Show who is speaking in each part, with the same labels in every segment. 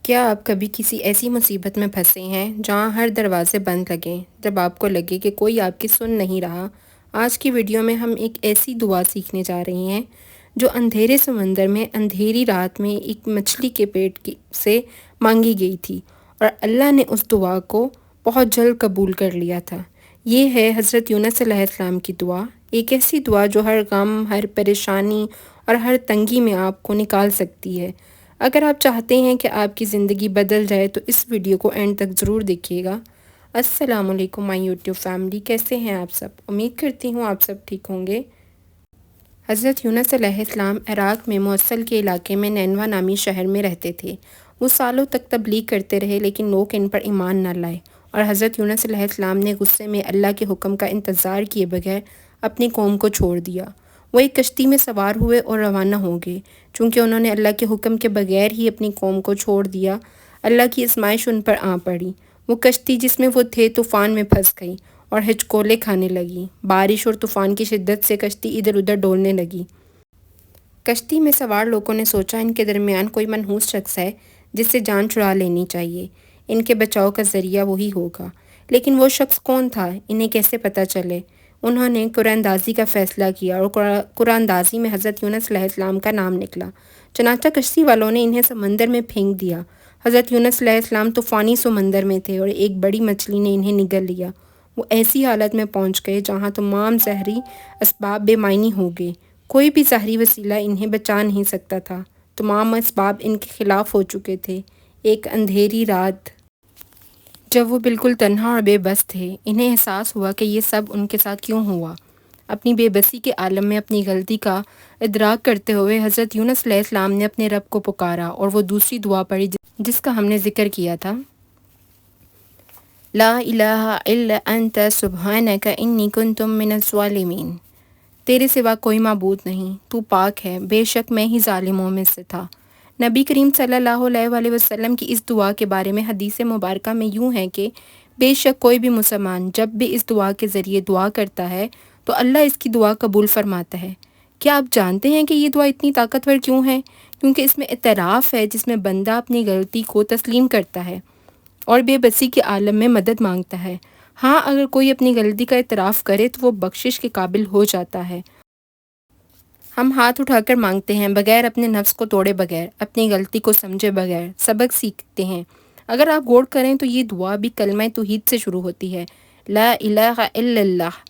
Speaker 1: کیا آپ کبھی کسی ایسی مصیبت میں پھنسے ہیں جہاں ہر دروازے بند لگیں، جب آپ کو لگے کہ کوئی آپ کی سن نہیں رہا؟ آج کی ویڈیو میں ہم ایک ایسی دعا سیکھنے جا رہے ہیں جو اندھیرے سمندر میں اندھیری رات میں ایک مچھلی کے پیٹ سے مانگی گئی تھی، اور اللہ نے اس دعا کو بہت جلد قبول کر لیا تھا۔ یہ ہے حضرت یونس علیہ السلام کی دعا، ایک ایسی دعا جو ہر غم، ہر پریشانی اور ہر تنگی میں آپ کو نکال سکتی ہے۔ اگر آپ چاہتے ہیں کہ آپ کی زندگی بدل جائے تو اس ویڈیو کو اینڈ تک ضرور دیکھیے گا۔ السلام علیکم مائی یوٹیوب فیملی، کیسے ہیں آپ سب؟ امید کرتی ہوں آپ سب ٹھیک ہوں گے۔ حضرت یونس علیہ السلام عراق میں موصل کے علاقے میں نینوا نامی شہر میں رہتے تھے۔ وہ سالوں تک تبلیغ کرتے رہے لیکن لوگ ان پر ایمان نہ لائے، اور حضرت یونس علیہ السلام نے غصے میں اللہ کے حکم کا انتظار کیے بغیر اپنی قوم کو چھوڑ دیا۔ وہ ایک کشتی میں سوار ہوئے اور روانہ ہو گئے۔ چونکہ انہوں نے اللہ کے حکم کے بغیر ہی اپنی قوم کو چھوڑ دیا، اللہ کی آزمائش ان پر آ پڑی۔ وہ کشتی جس میں وہ تھے طوفان میں پھنس گئی اور ہچکولے کھانے لگی۔ بارش اور طوفان کی شدت سے کشتی ادھر ادھر ڈولنے لگی۔ کشتی میں سوار لوگوں نے سوچا ان کے درمیان کوئی منحوس شخص ہے جس سے جان چھڑا لینی چاہیے، ان کے بچاؤ کا ذریعہ وہی ہوگا۔ لیکن وہ شخص کون تھا، انہیں کیسے پتہ چلے؟ انہوں نے قرآن اندازی کا فیصلہ کیا اور قرآن اندازی میں حضرت یونس علیہ السلام کا نام نکلا۔ چنانچہ کشتی والوں نے انہیں سمندر میں پھینک دیا۔ حضرت یونس علیہ السلام طوفانی سمندر میں تھے اور ایک بڑی مچھلی نے انہیں نگل لیا۔ وہ ایسی حالت میں پہنچ گئے جہاں تمام ظاہری اسباب بے معنی ہو گئے۔ کوئی بھی ظاہری وسیلہ انہیں بچا نہیں سکتا تھا۔ تمام اسباب ان کے خلاف ہو چکے تھے۔ ایک اندھیری رات جب وہ بالکل تنہا اور بے بس تھے، انہیں احساس ہوا کہ یہ سب ان کے ساتھ کیوں ہوا۔ اپنی بے بسی کے عالم میں اپنی غلطی کا ادراک کرتے ہوئے حضرت یونس علیہ السلام نے اپنے رب کو پکارا اور وہ دوسری دعا پڑھی جس کا ہم نے ذکر کیا تھا۔ لا الہ الا انت سبحانک انی کنت من الظالمین۔ تیرے سوا کوئی معبود نہیں، تو پاک ہے، بے شک میں ہی ظالموں میں سے تھا۔ نبی کریم صلی اللہ علیہ وآلہ وسلم کی اس دعا کے بارے میں حدیث مبارکہ میں یوں ہے کہ بے شک کوئی بھی مسلمان جب بھی اس دعا کے ذریعے دعا کرتا ہے تو اللہ اس کی دعا قبول فرماتا ہے۔ کیا آپ جانتے ہیں کہ یہ دعا اتنی طاقتور کیوں ہے؟ کیونکہ اس میں اعتراف ہے، جس میں بندہ اپنی غلطی کو تسلیم کرتا ہے اور بے بسی کے عالم میں مدد مانگتا ہے۔ ہاں، اگر کوئی اپنی غلطی کا اعتراف کرے تو وہ بخشش کے قابل ہو جاتا ہے۔ ہم ہاتھ اٹھا کر مانگتے ہیں، بغیر اپنے نفس کو توڑے، بغیر اپنی غلطی کو سمجھے بغیر سبق سیکھتے ہیں۔ اگر آپ غور کریں تو یہ دعا بھی کلمہ توحید سے شروع ہوتی ہے، لا الہ الا اللہ۔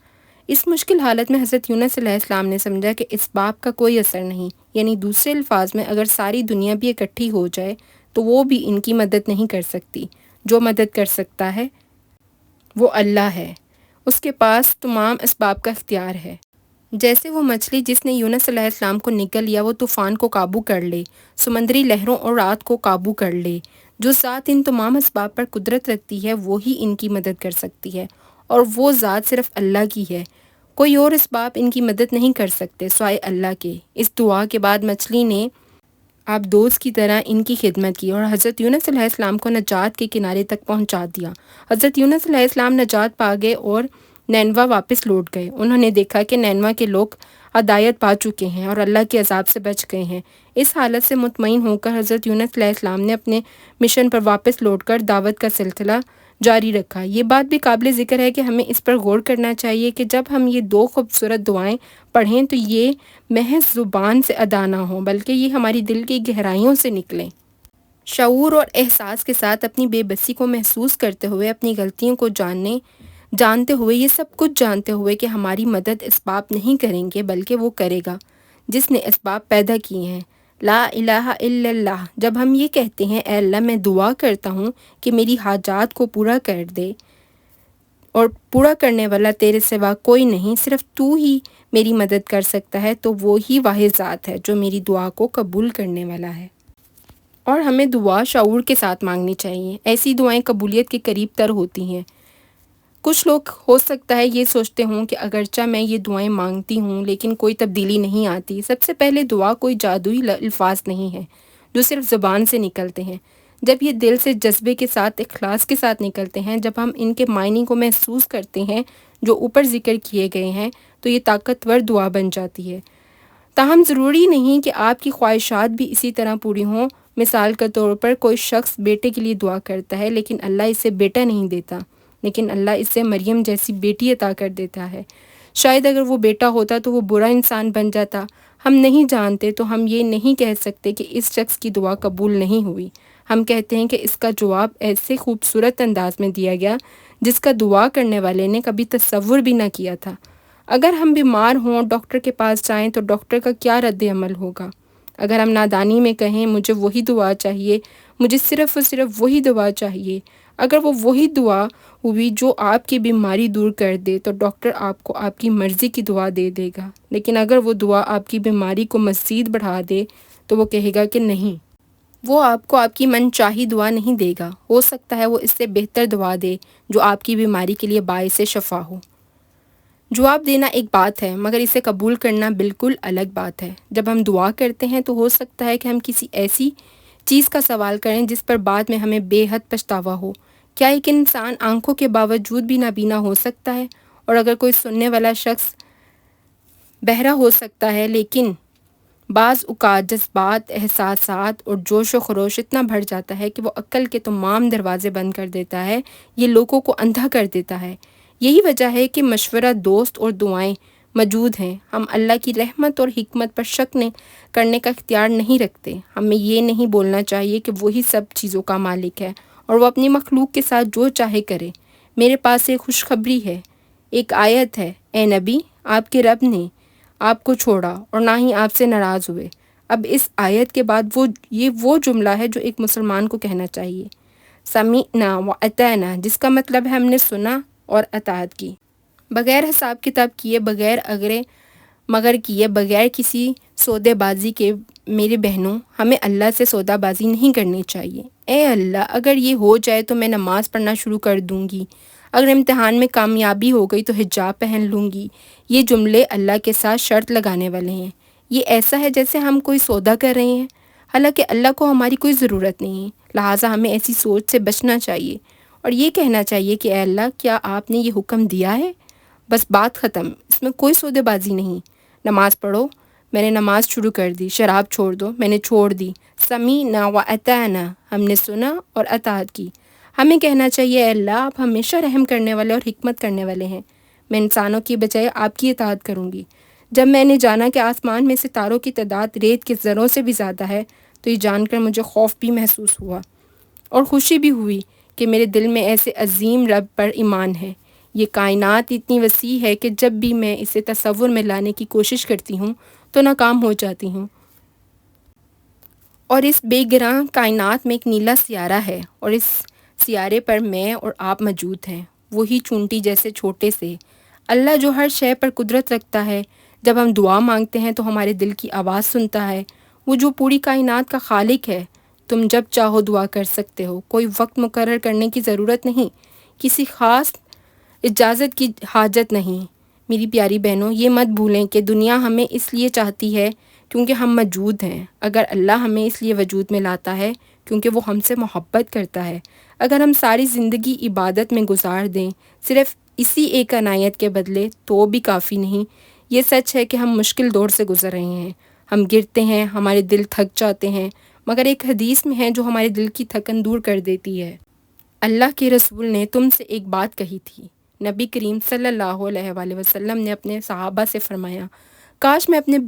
Speaker 1: اس مشکل حالت میں حضرت یونس علیہ السلام نے سمجھا کہ اس باب کا کوئی اثر نہیں، یعنی دوسرے الفاظ میں اگر ساری دنیا بھی اکٹھی ہو جائے تو وہ بھی ان کی مدد نہیں کر سکتی۔ جو مدد کر سکتا ہے وہ اللہ ہے، اس کے پاس تمام اسباب کا اختیار ہے۔ جیسے وہ مچھلی جس نے یونس علیہ السلام کو نگل لیا وہ طوفان کو قابو کر لے، سمندری لہروں اور رات کو قابو کر لے۔ جو ذات ان تمام اسباب پر قدرت رکھتی ہے وہی ان کی مدد کر سکتی ہے، اور وہ ذات صرف اللہ کی ہے۔ کوئی اور اسباب ان کی مدد نہیں کر سکتے سوائے اللہ کے۔ اس دعا کے بعد مچھلی نے آپ دوست کی طرح ان کی خدمت کی اور حضرت یونس علیہ السلام کو نجات کے کنارے تک پہنچا دیا۔ حضرت یونس علیہ السلام نجات پا گئے اور نینوا واپس لوٹ گئے۔ انہوں نے دیکھا کہ نینوا کے لوگ ہدایت پا چکے ہیں اور اللہ کے عذاب سے بچ گئے ہیں۔ اس حالت سے مطمئن ہو کر حضرت یونس علیہ السلام نے اپنے مشن پر واپس لوٹ کر دعوت کا سلسلہ جاری رکھا۔ یہ بات بھی قابل ذکر ہے کہ ہمیں اس پر غور کرنا چاہیے کہ جب ہم یہ دو خوبصورت دعائیں پڑھیں تو یہ محض زبان سے ادا نہ ہوں بلکہ یہ ہماری دل کی گہرائیوں سے نکلیں۔ شعور اور احساس کے ساتھ اپنی بے بسی کو محسوس کرتے ہوئے، اپنی غلطیوں کو جانتے ہوئے، یہ سب کچھ جانتے ہوئے کہ ہماری مدد اسباب نہیں کریں گے بلکہ وہ کرے گا جس نے اسباب پیدا کیے ہیں۔ لا الہ الا اللہ۔ جب ہم یہ کہتے ہیں اے اللہ میں دعا کرتا ہوں کہ میری حاجات کو پورا کر دے، اور پورا کرنے والا تیرے سوا کوئی نہیں، صرف تو ہی میری مدد کر سکتا ہے، تو وہی واحد ذات ہے جو میری دعا کو قبول کرنے والا ہے۔ اور ہمیں دعا شعور کے ساتھ مانگنی چاہیے، ایسی دعائیں قبولیت کے قریب تر ہوتی ہیں۔ کچھ لوگ ہو سکتا ہے یہ سوچتے ہوں کہ اگرچہ میں یہ دعائیں مانگتی ہوں لیکن کوئی تبدیلی نہیں آتی۔ سب سے پہلے دعا کوئی جادوئی الفاظ نہیں ہے جو صرف زبان سے نکلتے ہیں۔ جب یہ دل سے، جذبے کے ساتھ، اخلاص کے ساتھ نکلتے ہیں، جب ہم ان کے معنی کو محسوس کرتے ہیں جو اوپر ذکر کیے گئے ہیں، تو یہ طاقتور دعا بن جاتی ہے۔ تاہم ضروری نہیں کہ آپ کی خواہشات بھی اسی طرح پوری ہوں۔ مثال کے طور پر کوئی شخص بیٹے کے لیے دعا کرتا ہے لیکن اللہ اسے بیٹا نہیں دیتا، لیکن اللہ اسے مریم جیسی بیٹی عطا کر دیتا ہے۔ شاید اگر وہ بیٹا ہوتا تو وہ برا انسان بن جاتا۔ ہم نہیں جانتے تو ہم یہ نہیں کہہ سکتے کہ اس شخص کی دعا قبول نہیں ہوئی۔ ہم کہتے ہیں کہ اس کا جواب ایسے خوبصورت انداز میں دیا گیا جس کا دعا کرنے والے نے کبھی تصور بھی نہ کیا تھا۔ اگر ہم بیمار ہوں اور ڈاکٹر کے پاس جائیں تو ڈاکٹر کا کیا رد عمل ہوگا؟ اگر ہم نادانی میں کہیں مجھے وہی دعا چاہیے، مجھے صرف اور صرف وہی دعا چاہیے، اگر وہ وہی دعا ہوئی جو آپ کی بیماری دور کر دے تو ڈاکٹر آپ کو آپ کی مرضی کی دعا دے دے گا، لیکن اگر وہ دعا آپ کی بیماری کو مزید بڑھا دے تو وہ کہے گا کہ نہیں، وہ آپ کو آپ کی من چاہی دعا نہیں دے گا۔ ہو سکتا ہے وہ اس سے بہتر دعا دے جو آپ کی بیماری کے لیے باعث شفا ہو۔ جواب دینا ایک بات ہے مگر اسے قبول کرنا بالکل الگ بات ہے۔ جب ہم دعا کرتے ہیں تو ہو سکتا ہے کہ ہم کسی ایسی چیز کا سوال کریں جس پر بعد میں ہمیں بے حد پچھتاوا ہو۔ کیا ایک انسان آنکھوں کے باوجود بھی نابینا ہو سکتا ہے؟ اور اگر کوئی سننے والا شخص بہرا ہو سکتا ہے لیکن بعض اوقات جذبات، احساسات اور جوش و خروش اتنا بڑھ جاتا ہے کہ وہ عقل کے تمام دروازے بند کر دیتا ہے، یہ لوگوں کو اندھا کر دیتا ہے۔ یہی وجہ ہے کہ مشورہ، دوست اور دعائیں موجود ہیں۔ ہم اللہ کی رحمت اور حکمت پر شک کرنے کا اختیار نہیں رکھتے۔ ہمیں یہ نہیں بولنا چاہیے کہ وہی سب چیزوں کا مالک ہے اور وہ اپنی مخلوق کے ساتھ جو چاہے کرے۔ میرے پاس ایک خوشخبری ہے، ایک آیت ہے، اے نبی، آپ کے رب نے آپ کو چھوڑا اور نہ ہی آپ سے ناراض ہوئے۔ اب اس آیت کے بعد وہ جملہ ہے جو ایک مسلمان کو کہنا چاہیے، سمعنا و اطعنا، جس کا مطلب ہے ہم نے سنا اور اطاعت کی، بغیر حساب کتاب کیے، بغیر اگرے مگر کیے، بغیر کسی سودے بازی کے۔ میرے بہنوں، ہمیں اللہ سے سودا بازی نہیں کرنی چاہیے۔ اے اللہ، اگر یہ ہو جائے تو میں نماز پڑھنا شروع کر دوں گی، اگر امتحان میں کامیابی ہو گئی تو حجاب پہن لوں گی۔ یہ جملے اللہ کے ساتھ شرط لگانے والے ہیں۔ یہ ایسا ہے جیسے ہم کوئی سودا کر رہے ہیں، حالانکہ اللہ کو ہماری کوئی ضرورت نہیں ہے، لہٰذا ہمیں ایسی سوچ سے بچنا چاہیے اور یہ کہنا چاہیے کہ اے اللہ، کیا آپ نے یہ حکم دیا ہے؟ بس بات ختم، اس میں کوئی سودے بازی نہیں۔ نماز پڑھو، میں نے نماز شروع کر دی۔ شراب چھوڑ دو، میں نے چھوڑ دی۔ سمیعنا و اطعنا، ہم نے سنا اور اطاعت کی۔ ہمیں کہنا چاہیے اے اللہ، آپ ہمیشہ رحم کرنے والے اور حکمت کرنے والے ہیں، میں انسانوں کی بجائے آپ کی اطاعت کروں گی۔ جب میں نے جانا کہ آسمان میں ستاروں کی تعداد ریت کے ذروں سے بھی زیادہ ہے تو یہ جان کر مجھے خوف بھی محسوس ہوا اور خوشی بھی ہوئی کہ میرے دل میں ایسے عظیم رب پر ایمان ہے۔ یہ کائنات اتنی وسیع ہے کہ جب بھی میں اسے تصور میں لانے کی کوشش کرتی ہوں تو ناکام ہو جاتی ہوں۔ اور اس بے گراں کائنات میں ایک نیلا سیارہ ہے اور اس سیارے پر میں اور آپ موجود ہیں، وہی چونٹی جیسے چھوٹے سے۔ اللہ جو ہر شے پر قدرت رکھتا ہے، جب ہم دعا مانگتے ہیں تو ہمارے دل کی آواز سنتا ہے، وہ جو پوری کائنات کا خالق ہے۔ تم جب چاہو دعا کر سکتے ہو، کوئی وقت مقرر کرنے کی ضرورت نہیں، کسی خاص اجازت کی حاجت نہیں۔ میری پیاری بہنوں، یہ مت بھولیں کہ دنیا ہمیں اس لیے چاہتی ہے کیونکہ ہم موجود ہیں۔ اگر اللہ ہمیں اس لیے وجود میں لاتا ہے کیونکہ وہ ہم سے محبت کرتا ہے۔ اگر ہم ساری زندگی عبادت میں گزار دیں صرف اسی ایک عنایت کے بدلے تو بھی کافی نہیں۔ یہ سچ ہے کہ ہم مشکل دور سے گزر رہے ہیں، ہم گرتے ہیں، ہمارے دل تھک جاتے ہیں، مگر ایک حدیث میں ہے جو ہمارے دل کی تھکن دور کر دیتی ہے۔ اللہ کے رسول نے تم سے ایک بات کہی تھی۔ نبی کریم صلی اللہ علیہ وآلہ وسلم نے اپنے صحابہ سے فرمایا، کاش میں اپنے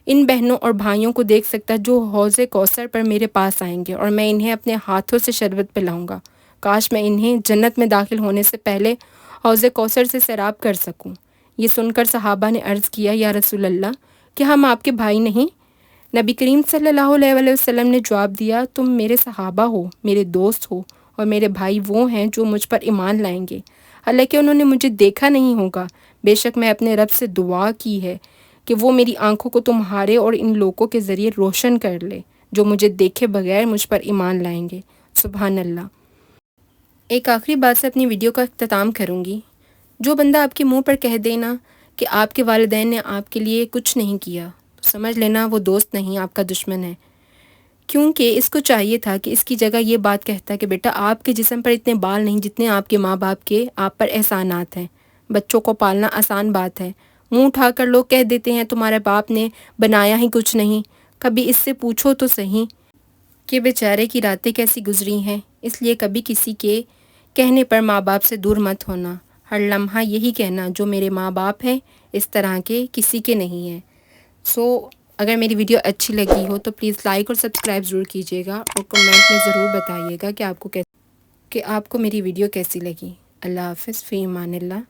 Speaker 1: ان بہنوں اور بھائیوں کو دیکھ سکتا جو حوض کوثر پر میرے پاس آئیں گے اور میں انہیں اپنے ہاتھوں سے شربت پلاؤں گا۔ کاش میں انہیں جنت میں داخل ہونے سے پہلے حوض کوثر سے سیراب کر سکوں۔ یہ سن کر صحابہ نے عرض کیا، یا رسول اللہ، کہ ہم آپ کے بھائی نہیں؟ نبی کریم صلی اللہ علیہ وآلہ وسلم نے جواب دیا، تم میرے صحابہ ہو، میرے دوست ہو، اور میرے بھائی وہ ہیں جو مجھ پر ایمان لائیں گے، حالانکہ انہوں نے مجھے دیکھا نہیں ہوگا۔ بے شک میں اپنے رب سے دعا کی ہے کہ وہ میری آنکھوں کو تمہارے اور ان لوگوں کے ذریعے روشن کر لے جو مجھے دیکھے بغیر مجھ پر ایمان لائیں گے۔ سبحان اللہ۔ ایک آخری بات سے اپنی ویڈیو کا اختتام کروں گی۔ جو بندہ آپ کے منہ پر کہہ دینا کہ آپ کے والدین نے آپ کے لیے کچھ نہیں کیا تو سمجھ لینا وہ دوست نہیں، آپ کا دشمن ہے، کیونکہ اس کو چاہیے تھا کہ اس کی جگہ یہ بات کہتا کہ بیٹا، آپ کے جسم پر اتنے بال نہیں جتنے آپ کے ماں باپ کے آپ پر احسانات ہیں۔ بچوں کو پالنا آسان بات ہے، منہ اٹھا کر لوگ کہہ دیتے ہیں تمہارے باپ نے بنایا ہی کچھ نہیں، کبھی اس سے پوچھو تو صحیح کہ بیچارے کی راتیں کیسی گزری ہیں۔ اس لیے کبھی کسی کے کہنے پر ماں باپ سے دور مت ہونا، ہر لمحہ یہی کہنا جو میرے ماں باپ ہیں اس طرح کے کسی کے نہیں ہیں۔ اگر میری ویڈیو اچھی لگی ہو تو پلیز لائک اور سبسکرائب ضرور کیجیے گا، اور کمنٹ میں ضرور بتائیے گا کہ آپ کو میری ویڈیو کیسی لگی۔ اللہ حافظ، فی امان اللہ۔